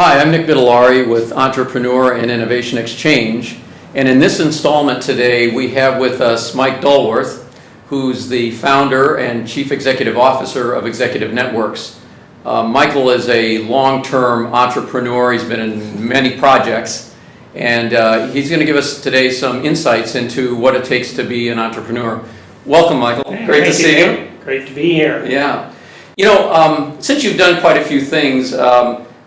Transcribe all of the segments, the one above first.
Hi, I'm Nick Vitellari with Entrepreneur and Innovation Exchange, and in this installment today we have with us Mike Dulworth, who's the founder and Chief Executive Officer of Executive Networks. Michael is a long-term entrepreneur. He's been in many projects, and he's going to give us today some insights into what it takes to be an entrepreneur. Welcome, Michael. Great to see you. Great to be here. Yeah. You know, since you've done quite a few things,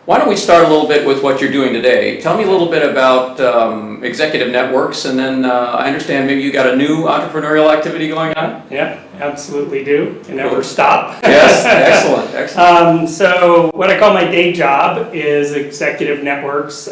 why don't we start a little bit with what you're doing today? Tell me a little bit about Executive Networks, and then I understand maybe you got a new entrepreneurial activity going on? Yeah, absolutely do. You never stop. Yes, excellent, excellent. So what I call my day job is Executive Networks.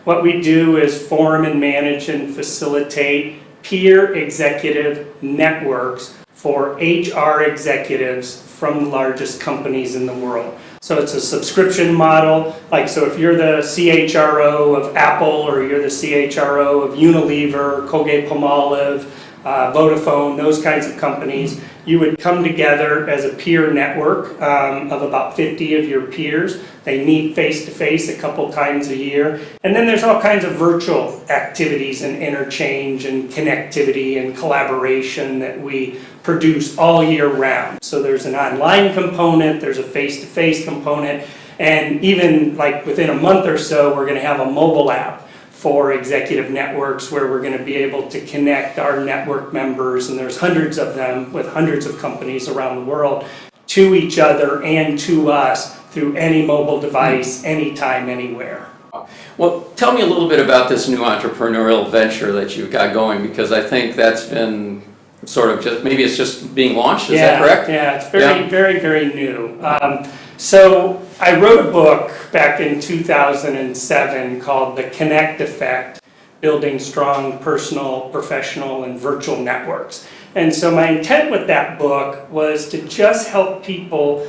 What we do is form and manage and facilitate peer executive networks for HR executives from the largest companies in the world. So it's a subscription model, so if you're the CHRO of Apple, or you're the CHRO of Unilever, Colgate-Palmolive, Vodafone, those kinds of companies, you would come together as a peer network of about 50 of your peers. They meet face-to-face a couple times a year. And then there's all kinds of virtual activities and interchange and connectivity and collaboration that we produce all year round. So there's an online component, there's a face-to-face component, and even within a month or so, we're going to have a mobile app for Executive Networks where we're going to be able to connect our network members, and there's hundreds of them with hundreds of companies around the world, to each other and to us through any mobile device, anytime, anywhere. Well, tell me a little bit about this new entrepreneurial venture that you've got going, because I think that's been sort of maybe it's just being launched, is that correct? Yeah, it's very new. So I wrote a book back in 2007 called The Connect Effect, Building Strong Personal, Professional, and Virtual Networks. And so my intent with that book was to just help people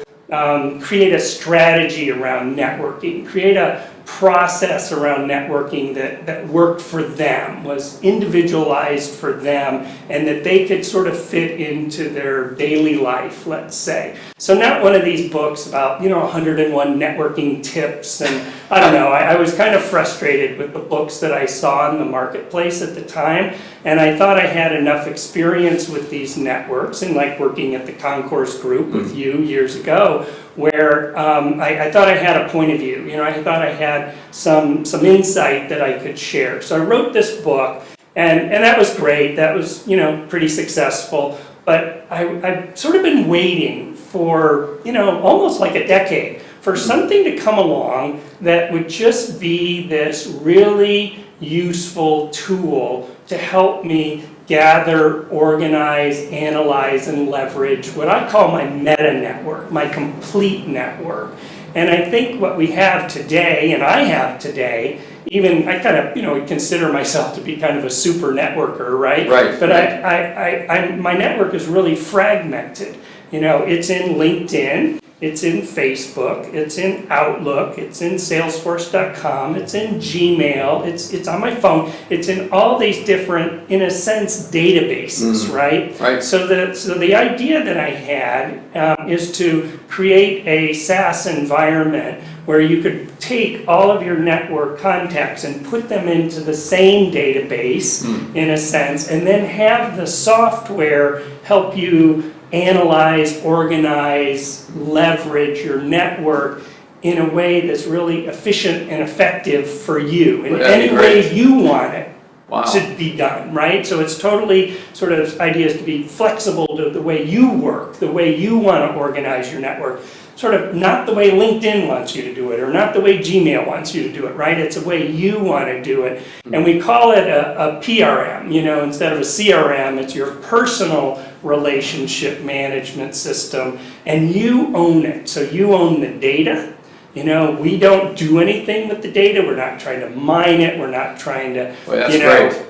create a strategy around networking, create a process around networking that worked for them, was individualized for them, and that they could sort of fit into their daily life, let's say. So not one of these books about, 101 networking tips, and I don't know, I was kind of frustrated with the books that I saw in the marketplace at the time, and I thought I had enough experience with these networks, and working at the Concourse Group with you years ago, where I thought I had a point of view. I thought I had some insight that I could share. So I wrote this book, and that was great. That was, pretty successful. But I've sort of been waiting for, almost like a decade for something to come along that would just be this really useful tool to help me gather, organize, analyze, and leverage what I call my meta network, my complete network. And I think what we have today, and I have today, even I kind of consider myself to be kind of a super networker, right? Right. But my network is really fragmented. It's in LinkedIn, it's in Facebook, it's in Outlook, it's in Salesforce.com, it's in Gmail, it's on my phone, it's in all these different, in a sense, databases, right? Right. So the idea that I had is to create a SaaS environment where you could take all of your network contacts and put them into the same database, in a sense, and then have the software help you analyze, organize, leverage your network in a way that's really efficient and effective for you in any way you want it to be done, right? So it's totally sort of ideas to be flexible to the way you work, the way you want to organize your network. Sort of not the way LinkedIn wants you to do it, or not the way Gmail wants you to do it, right? It's the way you want to do it. And we call it a PRM, instead of a CRM, it's your personal relationship management system, and you own it. So you own the data. We don't do anything with the data. We're not trying to mine it. We're not trying to,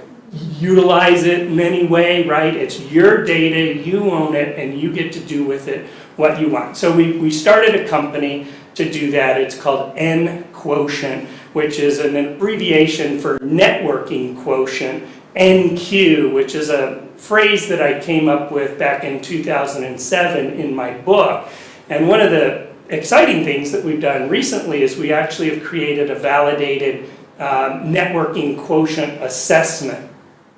utilize it in any way, right? It's your data, you own it, and you get to do with it what you want. So we started a company to do that. It's called N Quotient, which is an abbreviation for networking quotient, NQ, which is a phrase that I came up with back in 2007 in my book. And one of the exciting things that we've done recently is we actually have created a validated networking quotient assessment.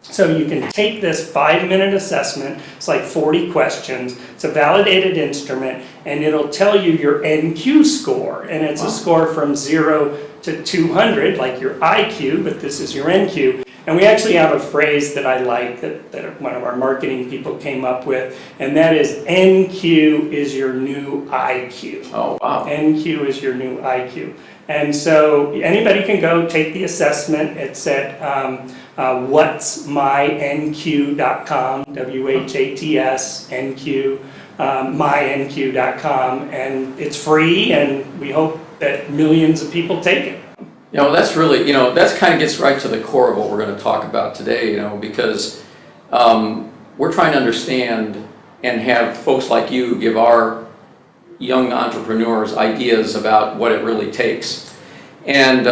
So you can take this 5-minute assessment, it's like 40 questions, it's a validated instrument, and it'll tell you your NQ score. And it's a score from 0 to 200, like your IQ, but this is your NQ. And we actually have a phrase that I like that one of our marketing people came up with, and that is NQ is your new IQ. Oh, wow. NQ is your new IQ. And so anybody can go take the assessment. It's at whatsmynq.com, WHATS, NQ, mynq.com, and it's free, and we hope that millions of people take it. You know, that's really, you know, that's kind of gets right to the core of what we're going to talk about today, you know, because we're trying to understand and have folks like you give our young entrepreneurs ideas about what it really takes. And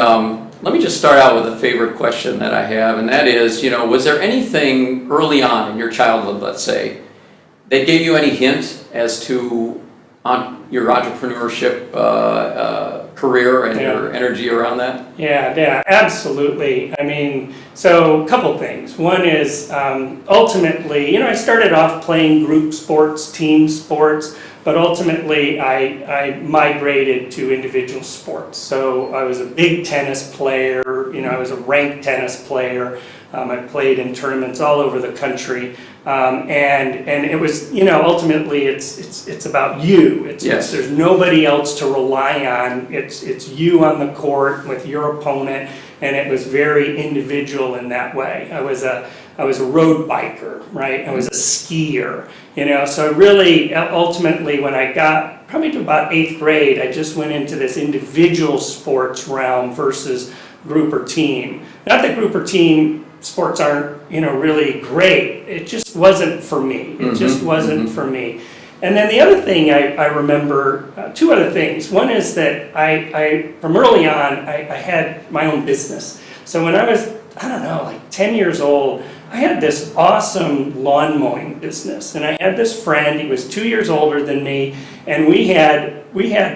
let me just start out with a favorite question that I have, and that is, you know, was there anything early on in your childhood, let's say, that gave you any hint as to your entrepreneurship career and your energy around that? Yeah, absolutely. I mean, so a couple things. One is ultimately, you know, I started off playing group sports, team sports, but ultimately I migrated to individual sports. So I was a big tennis player, you know, I was a ranked tennis player. I played in tournaments all over the country, and it was, you know, ultimately it's about you. There's nobody else to rely on. It's you on the court with your opponent, and it was very individual in that way. I was a road biker, right? I was a skier, you know. So really, ultimately, when I got probably to about 8th grade, I just went into this individual sports realm versus group or team. Not that group or team sports aren't, you know, really great. It just wasn't for me. It just wasn't for me. And then the other thing I remember, two other things. One is that I from early on, I had my own business. So when I was, I don't know, like 10 years old, I had this awesome lawn mowing business. And I had this friend, he was 2 years older than me, and we had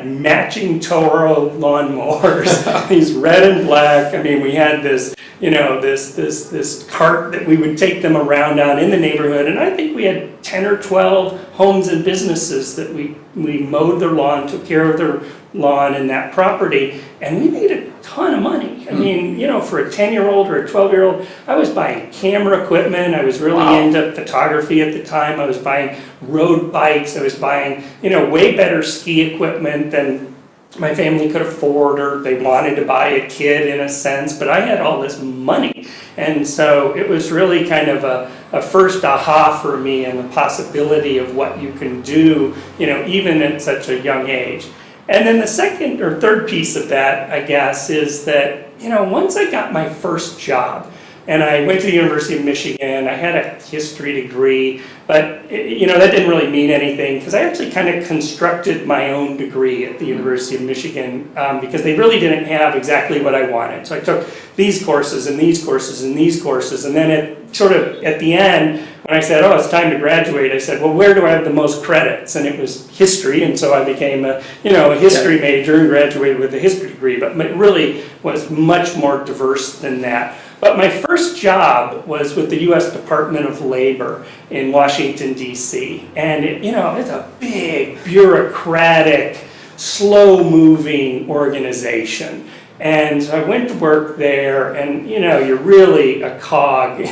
matching Toro lawnmowers, these red and black. I mean, we had this, you know, this cart that we would take them around on in the neighborhood, and I think we had 10 or 12 homes and businesses that we mowed their lawn, took care of their lawn and that property, and we made a ton of money. I mean, you know, for a 10-year-old or a 12-year-old, I was buying camera equipment. I was really into photography at the time. I was buying road bikes. I was buying, you know, way better ski equipment than my family could afford, or they wanted to buy a kid in a sense, but I had all this money. And so it was really kind of a first aha for me, and the possibility of what you can do, you know, even at such a young age. And then the second or third piece of that, I guess, is that, you know, once I got my first job, and I went to the University of Michigan, I had a history degree, but, you know, that didn't really mean anything, because I actually kind of constructed my own degree at the University of Michigan, because they really didn't have exactly what I wanted. So I took these courses and these courses and these courses, and then at the end, when I said, oh, it's time to graduate, I said, well, where do I have the most credits? And it was history, and so I became a history major and graduated with a history degree, but it really was much more diverse than that. But my first job was with the U.S. Department of Labor in Washington, D.C. And it's a big, bureaucratic, slow-moving organization. And so I went to work there, and, you know, you're really a cog,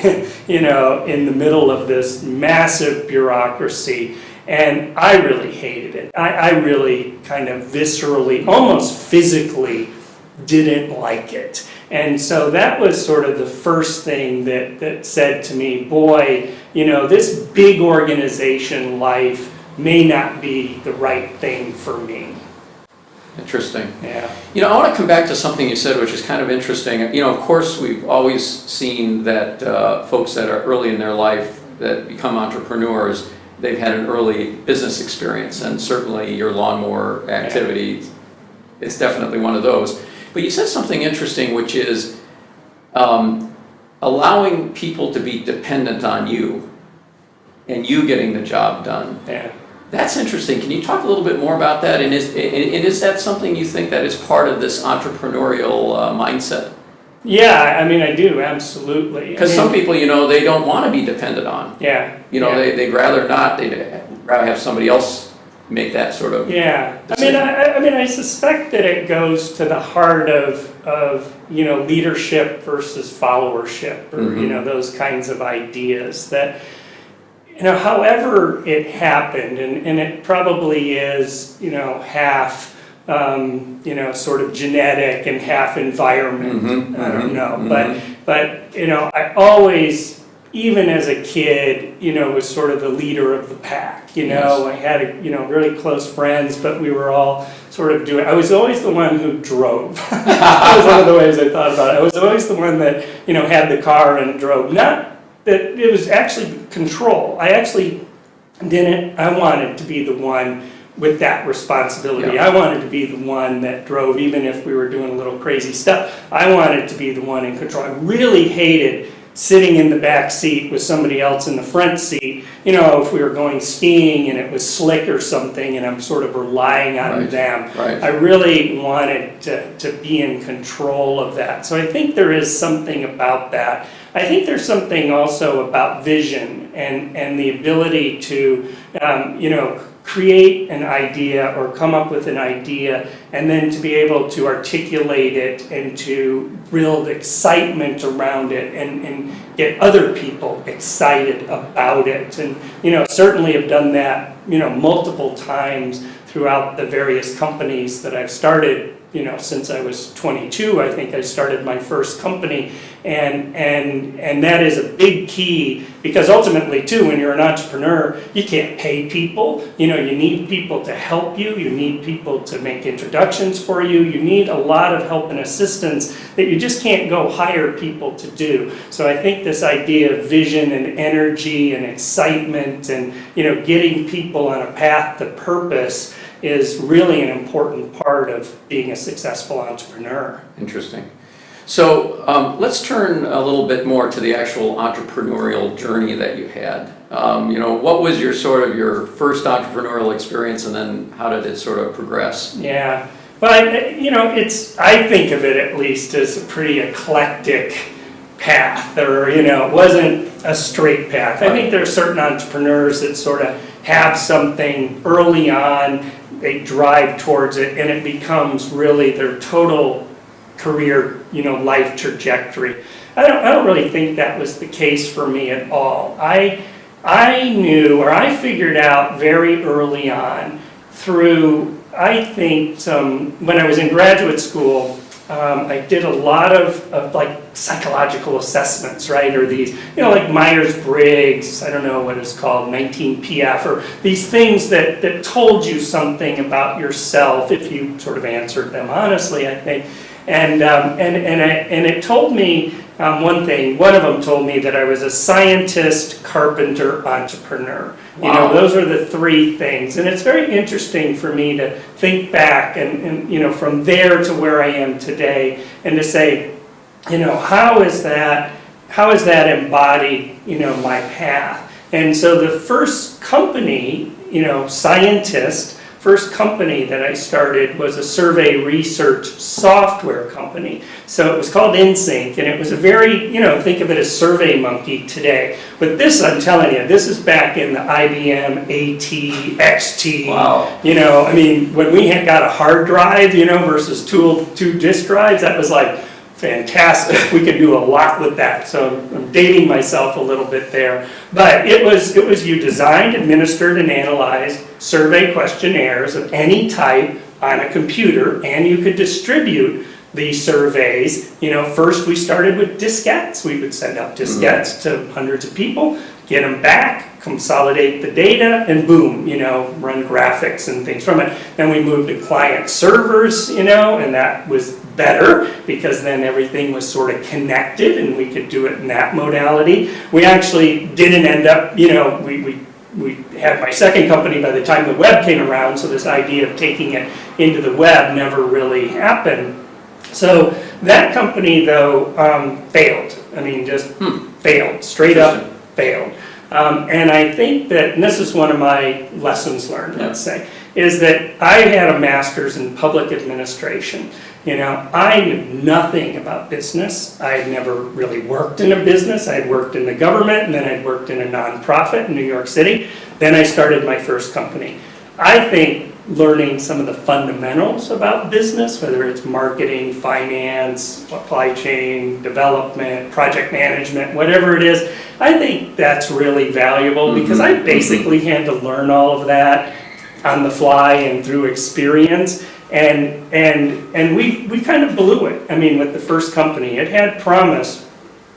you know, in the middle of this massive bureaucracy. And I really hated it. I really kind of viscerally, almost physically, didn't like it. And so that was sort of the first thing that said to me, boy, you know, this big organization life may not be the right thing for me. Interesting. Yeah. You know, I want to come back to something you said, which is kind of interesting. You know, of course, we've always seen that folks that are early in their life that become entrepreneurs, they've had an early business experience, and certainly your lawnmower activity is definitely one of those. But you said something interesting, which is allowing people to be dependent on you and you getting the job done. Yeah. That's interesting. Can you talk a little bit more about that? And is that something you think that is part of this entrepreneurial mindset? Yeah, I mean, I do, absolutely. Because some people, they don't want to be depended on. Yeah. They'd rather not. They'd rather have somebody else make that sort of decision. I mean, I suspect that it goes to the heart of leadership versus followership, or those kinds of ideas that. However it happened, and it probably is, half, sort of genetic and half environment. I don't know, but I always, even as a kid, was sort of the leader of the pack. I had, really close friends, but we were all sort of I was always the one who drove. That was one of the ways I thought about it. I was always the one that, had the car and drove. Not that it was actually control. I actually didn't. I wanted to be the one with that responsibility. Yeah. I wanted to be the one that drove, even if we were doing a little crazy stuff. I wanted to be the one in control. I really hated sitting in the back seat with somebody else in the front seat. If we were going skiing and it was slick or something, and I'm sort of relying on them. Right. I really wanted to be in control of that. So I think there is something about that. I think there's something also about vision and the ability to, create an idea or come up with an idea, and then to be able to articulate it and to build excitement around it and get other people excited about it. And, certainly have done that, multiple times throughout the various companies that I've started. Since I was 22, I think I started my first company, and that is a big key, because ultimately too, when you're an entrepreneur, you can't pay people. You need people to help you. You need people to make introductions for you. You need a lot of help and assistance that you just can't go hire people to do. So I think this idea of vision and energy and excitement and getting people on a path to purpose is really an important part of being a successful entrepreneur. Interesting. So let's turn a little bit more to the actual entrepreneurial journey that you had. What was your first entrepreneurial experience, and then how did it sort of progress? Yeah, well, I think of it at least as a pretty eclectic path, or it wasn't a straight path. I think there are certain entrepreneurs that sort of have something early on, they drive towards it, and it becomes really their total career, life trajectory. I don't really think that was the case for me at all. I knew, or I figured out very early on through, I think, when I was in graduate school, I did a lot of like psychological assessments, right? Or these, like Myers-Briggs, I don't know what it's called, 19PF, or these things that told you something about yourself if you sort of answered them honestly, I think. And it told me one thing. One of them told me that I was a scientist, carpenter, entrepreneur. Wow. Those are the three things. And it's very interesting for me to think back and from there to where I am today, and to say, how is that embodied, my path? And so the first company, first company that I started was a survey research software company. So it was called InSync, and it was a very, think of it as SurveyMonkey today. But this, I'm telling you, this is back in the IBM AT, XT. Wow. When we had got a hard drive, versus two disk drives, that was like fantastic. We could do a lot with that. So I'm dating myself a little bit there. But it was you designed, administered, and analyzed survey questionnaires of any type on a computer, and you could distribute these surveys. First we started with diskettes. We would send out diskettes to hundreds of people, get them back, consolidate the data, and boom, run graphics and things from it. Then we moved to client servers, and that was better because then everything was sort of connected and we could do it in that modality. We actually didn't end up, we had my second company by the time the web came around, so this idea of taking it into the web never really happened. So that company, though, failed. Just failed, straight up failed. And I think that, and this is one of my lessons learned, let's say, is that I had a master's in public administration. You know, I knew nothing about business. I had never really worked in a business. I had worked in the government, and then I'd worked in a nonprofit in New York City. Then I started my first company. I think learning some of the fundamentals about business, whether it's marketing, finance, supply chain, development, project management, whatever it is, I think that's really valuable because I basically had to learn all of that on the fly and through experience. And we kind of blew it. I mean, with the first company, it had promise,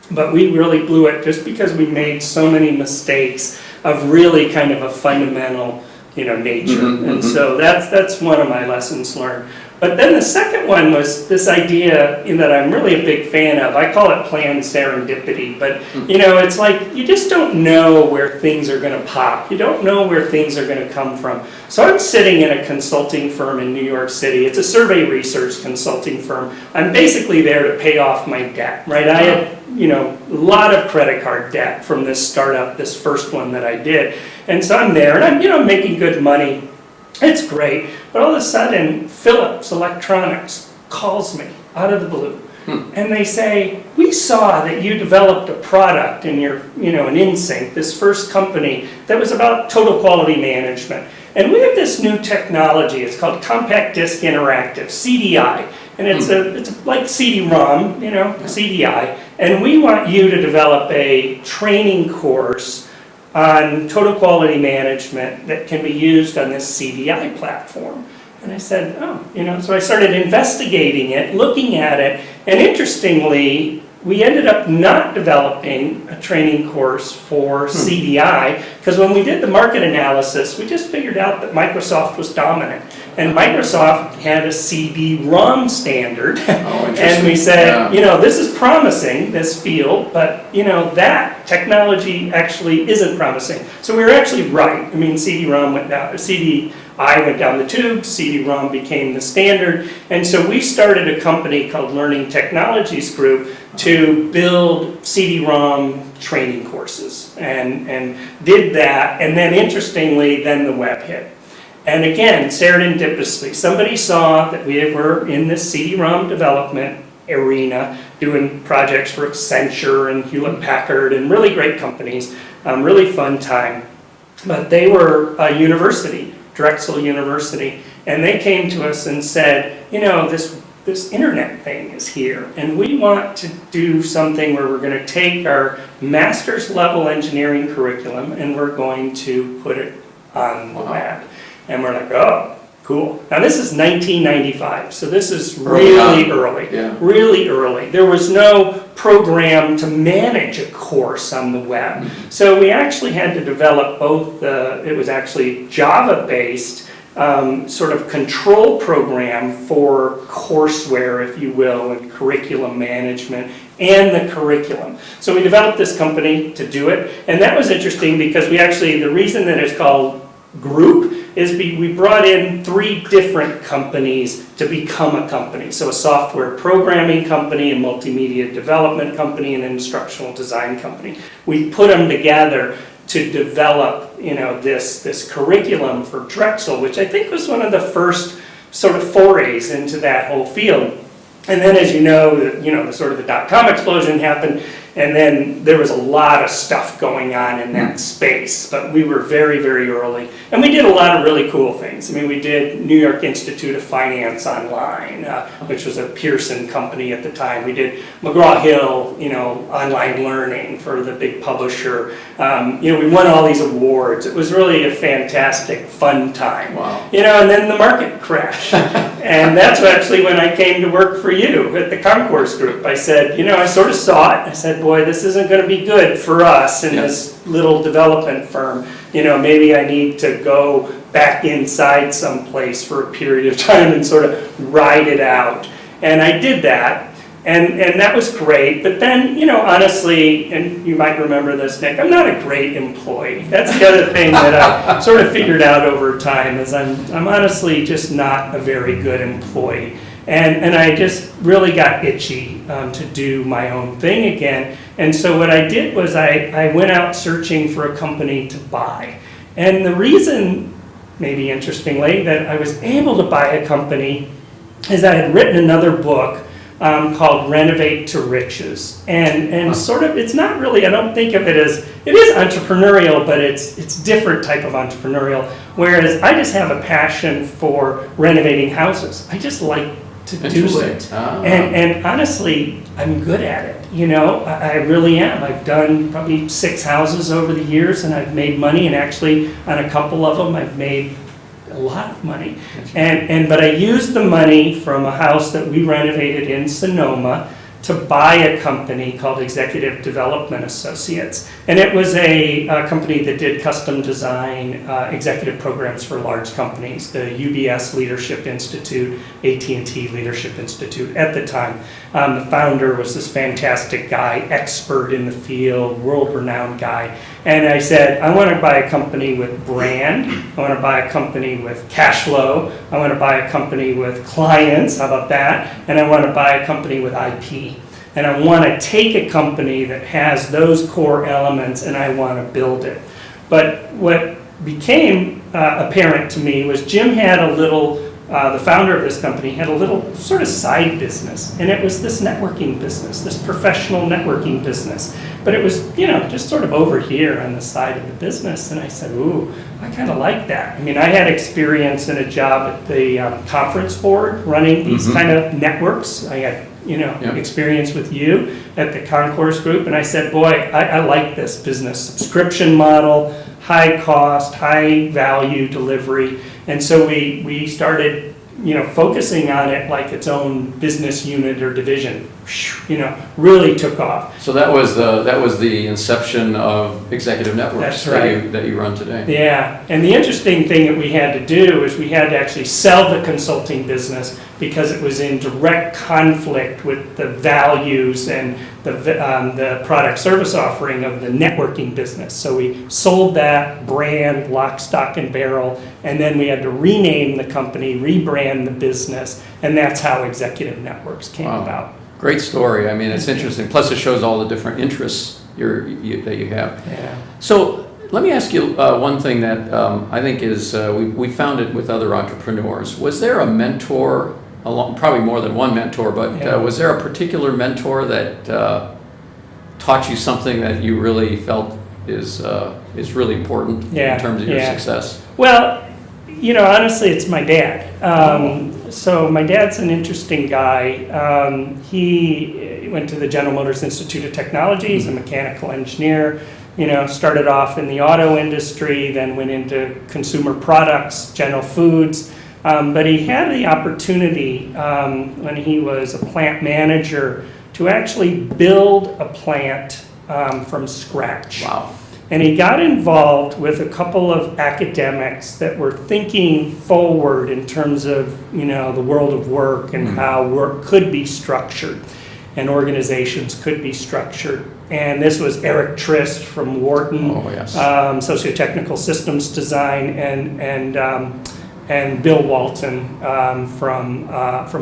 but we really blew it just because we made so many mistakes of really kind of a fundamental, nature. And so that's one of my lessons learned. But then the second one was this idea that I'm really a big fan of. I call it planned serendipity, but it's like you just don't know where things are going to pop. You don't know where things are going to come from. So I'm sitting in a consulting firm in New York City. It's a survey research consulting firm. I'm basically there to pay off my debt, right? I had a lot of credit card debt from this startup, this first one that I did. And so I'm there and I'm making good money. It's great, but all of a sudden, Philips Electronics calls me out of the blue, and they say, "We saw that you developed a product in your, an InSync, this first company that was about total quality management, and we have this new technology. It's called Compact Disc Interactive (CDI), and it's like CD-ROM, CDI, and we want you to develop a training course on total quality management that can be used on this CDI platform." And I said, so I started investigating it, looking at it, and interestingly, we ended up not developing a training course for CDI, because when we did the market analysis, we just figured out that Microsoft was dominant. And Microsoft had a CD-ROM standard, and we said, this is promising, this field, but that technology actually isn't promising. So we were actually right. I mean, CD-ROM went down, CDI went down the tube, CD-ROM became the standard, and so we started a company called Learning Technologies Group to build CD-ROM training courses, and did that, and then interestingly, then the web hit. And again, serendipitously, somebody saw that we were in this CD-ROM development arena doing projects for Accenture and Hewlett-Packard and really great companies, really fun time. But they were a university, Drexel University, and they came to us and said, this internet thing is here, and we want to do something where we're going to take our master's level engineering curriculum and we're going to put it on the web. And we're like, oh, cool. Now this is 1995, so this is really early, really early. There was no program to manage a course on the web. So we actually had to develop both, it was actually Java-based sort of control program for courseware, if you will, and curriculum management and the curriculum. So we developed this company to do it, and that was interesting because the reason that it's called Group is we brought in 3 different companies to become a company. So a software programming company, a multimedia development company, and an instructional design company. We put them together to develop, this curriculum for Drexel, which I think was one of the first sort of forays into that whole field. And then, as the sort of the dot-com explosion happened, and then there was a lot of stuff going on in that space, but we were very, very early. And we did a lot of really cool things. I mean, we did New York Institute of Finance Online, which was a Pearson company at the time. We did McGraw-Hill, online learning for the big publisher. We won all these awards. It was really a fantastic, fun time. Wow. And then the market crashed. And that's actually when I came to work for you at the Concourse Group. I said, I sort of saw it. I said, boy, this isn't going to be good for us in this little development firm. Maybe I need to go back inside someplace for a period of time and sort of ride it out. And I did that. And that was great, but then, honestly, and you might remember this, Nick, I'm not a great employee. That's the other thing that I sort of figured out over time is I'm honestly just not a very good employee. And I just really got itchy to do my own thing again. And so what I did was I went out searching for a company to buy. And the reason, maybe interestingly, that I was able to buy a company is I had written another book called Renovate to Riches. And sort of, it's not really, I don't think of it as, it is entrepreneurial, but it's different type of entrepreneurial. Whereas I just have a passion for renovating houses. I just like to do it. And honestly, I'm good at it. You know, I really am. I've done probably 6 houses over the years, and I've made money, and actually on a couple of them I've made a lot of money. But I used the money from a house that we renovated in Sonoma to buy a company called Executive Development Associates. And it was a company that did custom design executive programs for large companies, the UBS Leadership Institute, AT&T Leadership Institute at the time. The founder was this fantastic guy, expert in the field, world-renowned guy. And I said, I want to buy a company with brand, I want to buy a company with cash flow, I want to buy a company with clients, how about that? And I want to buy a company with IP. And I want to take a company that has those core elements and I want to build it. But what became apparent to me was Jim had a little, the founder of this company had a little sort of side business. And it was this networking business, this professional networking business. But it was, you know, just sort of over here on the side of the business. And I said, ooh, I kind of like that. I mean, I had experience in a job at the conference board running these kind of networks. I had, you know, experience with you at the Concourse Group. And I said, boy, I like this business. Subscription model, high cost, high value delivery. And so we started, you know, focusing on it like its own business unit or division. You know, really took off. So that was the inception of Executive Networks. That's right. that you run today. Yeah, and the interesting thing that we had to do is we had to actually sell the consulting business because it was in direct conflict with the values and the product service offering of the networking business. So we sold that brand, lock, stock, and barrel, and then we had to rename the company, rebrand the business, and that's how Executive Networks came about. Great story. I mean, it's interesting. Plus, it shows all the different interests that you have. Yeah. So let me ask you one thing that I think is, we found it with other entrepreneurs. Was there a mentor, probably more than one mentor, but was there a particular mentor that taught you something that you really felt is really important in terms of your success? Well, you know, honestly, it's my dad. So my dad's an interesting guy. He went to the General Motors Institute of Technology. He's a mechanical engineer. You know, started off in the auto industry, then went into consumer products, General Foods. But he had the opportunity when he was a plant manager to actually build a plant from scratch. Wow. And he got involved with a couple of academics that were thinking forward in terms of, you know, the world of work and how work could be structured and organizations could be structured. And this was Eric Trist from Wharton, Sociotechnical Systems Design, and Bill Walton from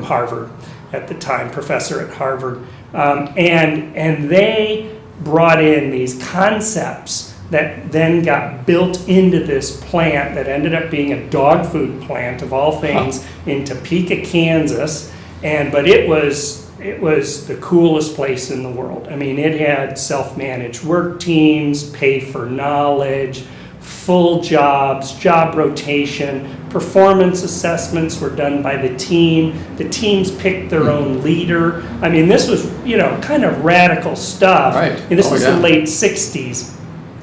Harvard at the time, professor at Harvard. And they brought in these concepts that then got built into this plant that ended up being a dog food plant of all things in Topeka, Kansas. But it was the coolest place in the world. I mean, it had self-managed work teams, pay for knowledge, full jobs, job rotation, performance assessments were done by the team. The teams picked their own leader. I mean, this was, you know, kind of radical stuff. Right. And this was the late 60s.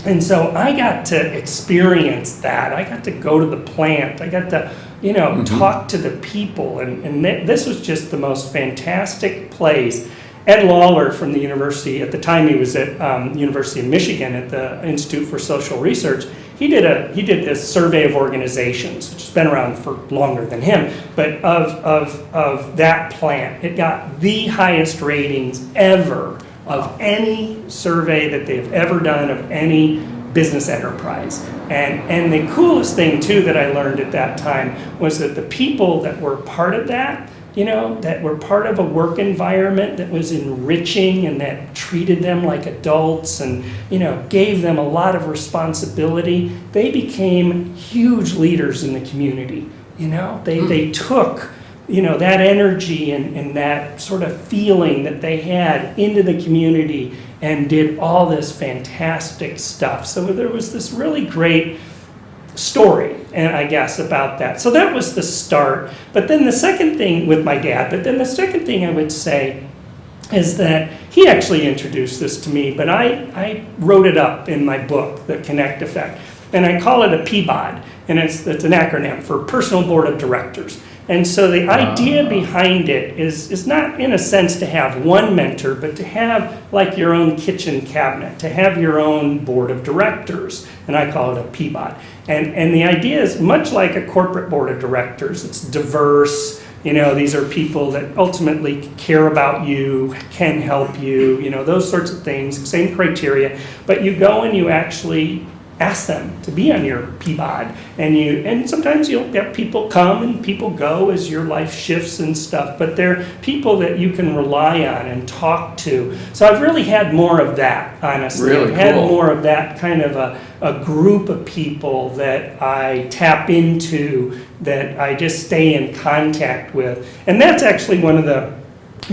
And so I got to experience that. I got to go to the plant. I got to, you know, talk to the people. And this was just the most fantastic place. Ed Lawler from the university, at the time he was at University of Michigan at the Institute for Social Research, he did this survey of organizations, which has been around for longer than him, but of that plant. It got the highest ratings ever of any survey that they've ever done of any business enterprise. And the coolest thing too that I learned at that time was that the people that were part of that, that were part of a work environment that was enriching and that treated them like adults and, gave them a lot of responsibility, they became huge leaders in the community. They took, that energy and that sort of feeling that they had into the community and did all this fantastic stuff. So there was this really great story, and I guess, about that. So that was the start. But then the second thing with my dad, I would say is that he actually introduced this to me, but I wrote it up in my book, The Connect Effect, and I call it a PBOD, and it's an acronym for Personal Board of Directors. And so the idea behind it is not, in a sense, to have one mentor, but to have like your own kitchen cabinet, to have your own board of directors, and I call it a PBOD. And the idea is much like a corporate board of directors. It's diverse. These are people that ultimately care about you, can help you, those sorts of things, same criteria. But you go and you actually ask them to be on your PBOD, and sometimes you'll get people come and people go as your life shifts and stuff, but they're people that you can rely on and talk to. So I've really had more of that, honestly. Really I've had cool. more of that kind of a group of people that I tap into, that I just stay in contact with. And that's actually one of the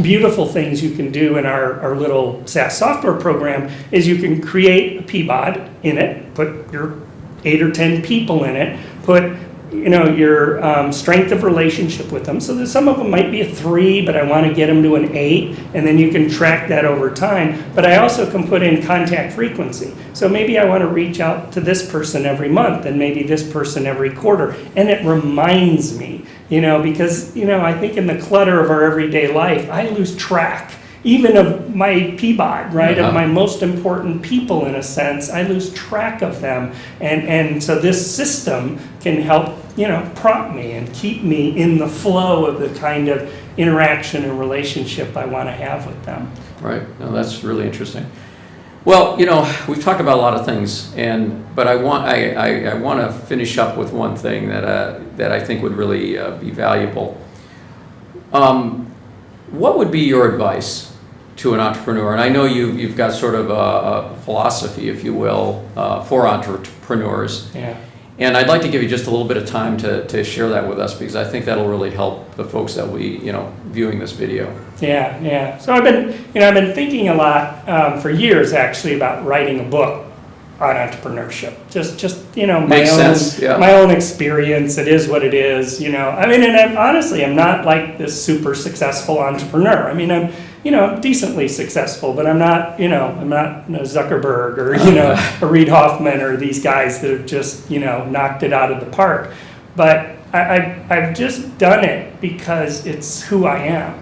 beautiful things you can do in our little SaaS software program is you can create a PBOD in it, put your 8 or 10 people in it, put your strength of relationship with them. So that some of them might be a 3, but I want to get them to an 8, and then you can track that over time. But I also can put in contact frequency. So maybe I want to reach out to this person every month and maybe this person every quarter. And it reminds me, because, I think in the clutter of our everyday life, I lose track even of my PBOD, right? Of my most important people, in a sense. I lose track of them. And so this system can help, prompt me and keep me in the flow of the kind of interaction and relationship I want to have with them. Right. No, that's really interesting. Well, we've talked about a lot of things, but I want to finish up with one thing that I think would really be valuable. What would be your advice to an entrepreneur? And I know you've got sort of a philosophy, if you will, for entrepreneurs. Yeah. And I'd like to give you just a little bit of time to share that with us, because I think that'll really help the folks that viewing this video. Yeah. So I've been thinking a lot for years, actually, about writing a book on entrepreneurship. Just Makes sense, yeah. My own experience. It is what it is. And I'm not like this super successful entrepreneur. I'm decently successfve, but I'm not Zuckerberg or a Reid Hoffman or these guys that have just knocked it out of the park. But I've just done it because it's who I am,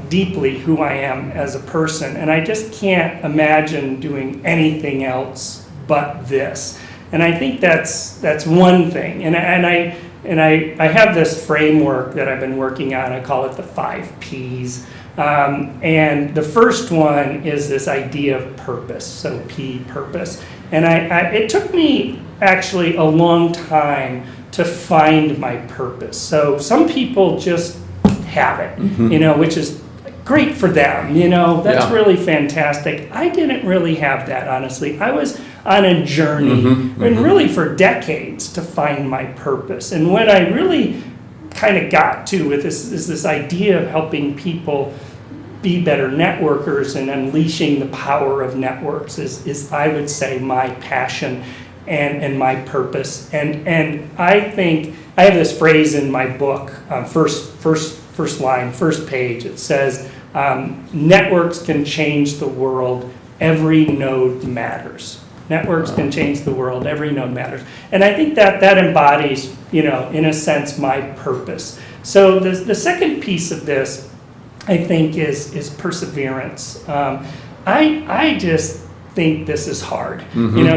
deeply who I am as a person, and I just can't imagine doing anything else but this. And I think that's one thing. And I have this framework that I've been working on. I call it the 5 Ps. And the first one is this idea of purpose, so P, purpose. And it took me actually a long time to find my purpose. So some people just have it, which is great for them, that's really fantastic. I didn't really have that, honestly. I was on a journey, and really for decades, to find my purpose. And what I really kind of got to with this is this idea of helping people be better networkers and unleashing the power of networks is I would say, my passion and my purpose. And I think I have this phrase in my book, first line, first page. It says, networks can change the world. Every node matters. Networks can change the world. Every node matters. And I think that embodies, in a sense, my purpose. So the second piece of this, I think, is perseverance. I just think this is hard.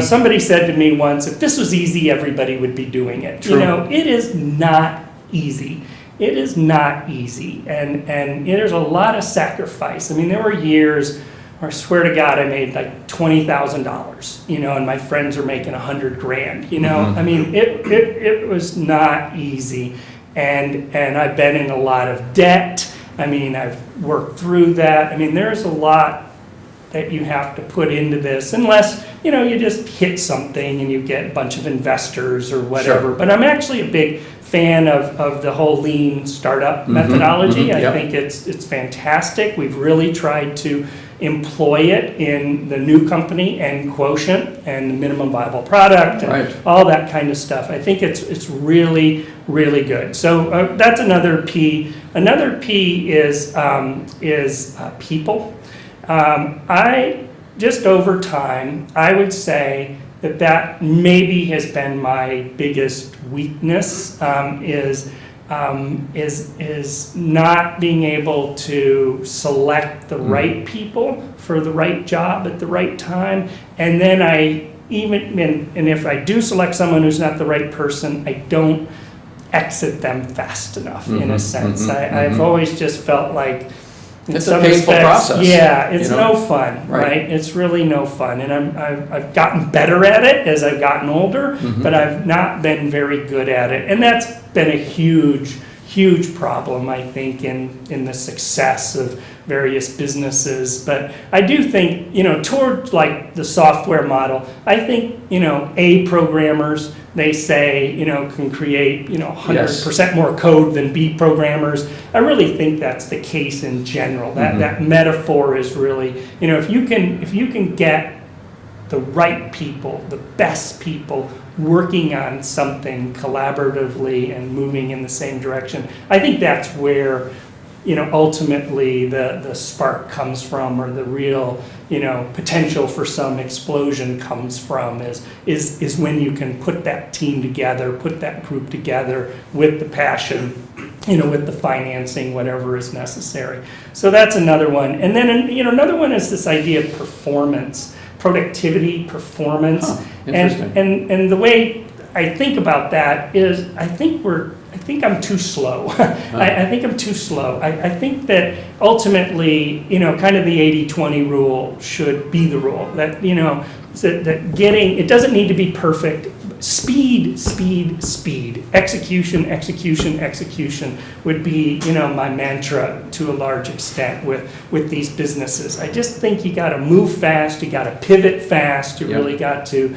Somebody said to me once, if this was easy, everybody would be doing it. True. It is not easy. It is not easy. And there's a lot of sacrifice. There were years where I swear to God, I made like $20,000, and my friends are making $100,000, It was not easy. and I've been in a lot of debt. I mean, I've worked through that. I mean, there's a lot that you have to put into this, unless, you know, you just hit something and you get a bunch of investors or whatever. Sure. But I'm actually a big fan of the whole lean startup methodology. I yep. think it's fantastic. We've really tried to employ it in the new company and quotient and the minimum viable product and Right. all that kind of stuff. I think it's really, really good. So that's another P. Another P is people. I just over time, I would say that maybe has been my biggest weakness, is not being able to select the right people for the right job at the right time. And then and if I do select someone who's not the right person, I don't exit them fast enough, in a sense. I've always just felt like, it's a painful process. Yeah, it's you know? no fun, right? It's really no fun. And I've gotten better at it as I've gotten older, but I've not been very good at it. And that's been a huge problem, I think, in the success of various businesses. But I do think, you know, toward like the software model, I think, you know, A programmers, they say, you know, can create, you know, 100% more code than B programmers. I really think that's the case in general. That metaphor is really, you know, if you can get the right people, the best people working on something collaboratively and moving in the same direction, I think that's where, you know, ultimately the spark comes from, or the real, you know, potential for some explosion comes from, is when you can put that team together, put that group together with the passion, you know, with the financing, whatever is necessary. So that's another one. And then, you know, another one is this idea of performance, productivity, performance. Interesting. And the way I think about that is, I think I'm too slow. I think I'm too slow. I think that ultimately, you know, kind of the 80-20 rule should be the rule. That, you know, that getting, it doesn't need to be perfect. Speed, execution would be, you know, my mantra to a large extent with these businesses. I just think you got to move fast, you got to pivot fast, you really got to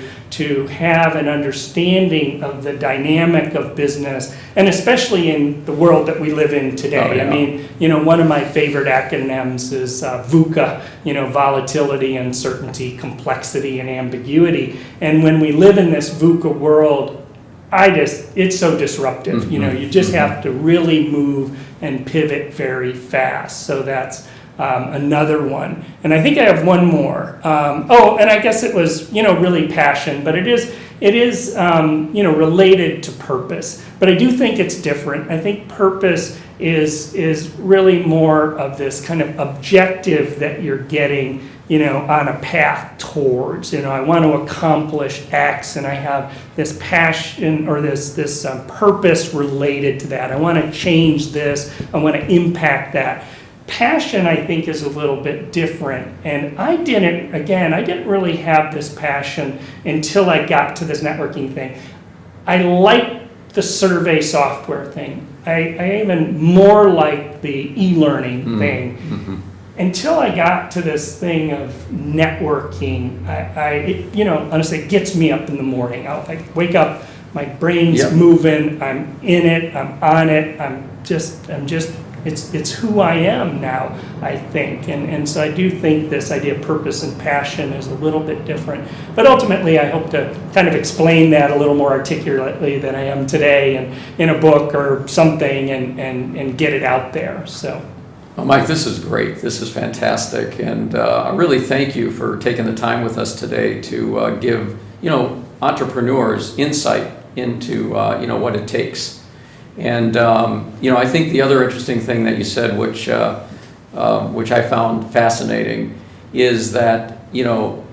have an understanding of the dynamic of business, and especially in the world that we live in today. Oh, yeah. I mean, you know, one of my favorite acronyms is VUCA, you know, volatility, uncertainty, complexity, and ambiguity. And when we live in this VUCA world, it's so disruptive. You know, you just have to really move and pivot very fast. So that's another one. And I think I have one more. And I guess it was, you know, really passion, but it is you know, related to purpose. But I do think it's different. I think purpose is really more of this kind of objective that you're getting, you know, on a path towards. You know, I want to accomplish X, and I have this passion or this purpose related to that. I want to change this. I want to impact that. Passion, I think, is a little bit different. And I didn't really have this passion until I got to this networking thing. I liked the survey software thing. I even more like the e-learning thing. Until I got to this thing of networking, it, you know, honestly, it gets me up in the morning. I wake up, my brain's moving, I'm in it, I'm on it, it's who I am now, I think. And so I do think this idea of purpose and passion is a little bit different. But ultimately, I hope to kind of explain that a little more articulately than I am today, and in a book or something, and get it out there. So. Well, Mike, this is great. This is fantastic. And I really thank you for taking the time with us today to give, you know, entrepreneurs insight into, you know, what it takes. And, you know, I think the other interesting thing that you said, which I found fascinating, is that, you know,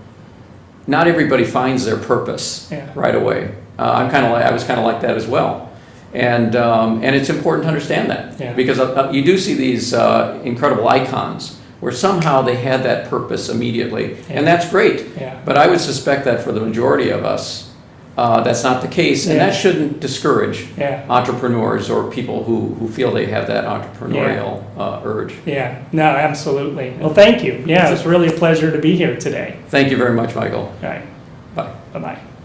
not everybody finds their purpose right away. I was kind of like that as well. And it's important to understand that, because you do see these incredible icons where somehow they had that purpose immediately, and that's great. But I would suspect that for the majority of us, that's not the case, and Yeah. that shouldn't discourage Yeah. entrepreneurs or people who feel they have that entrepreneurial urge. Yeah, no, absolutely. Well, thank you. Yeah, it was really a pleasure to be here today. Thank you very much, Michael. All right, Bye. bye-bye.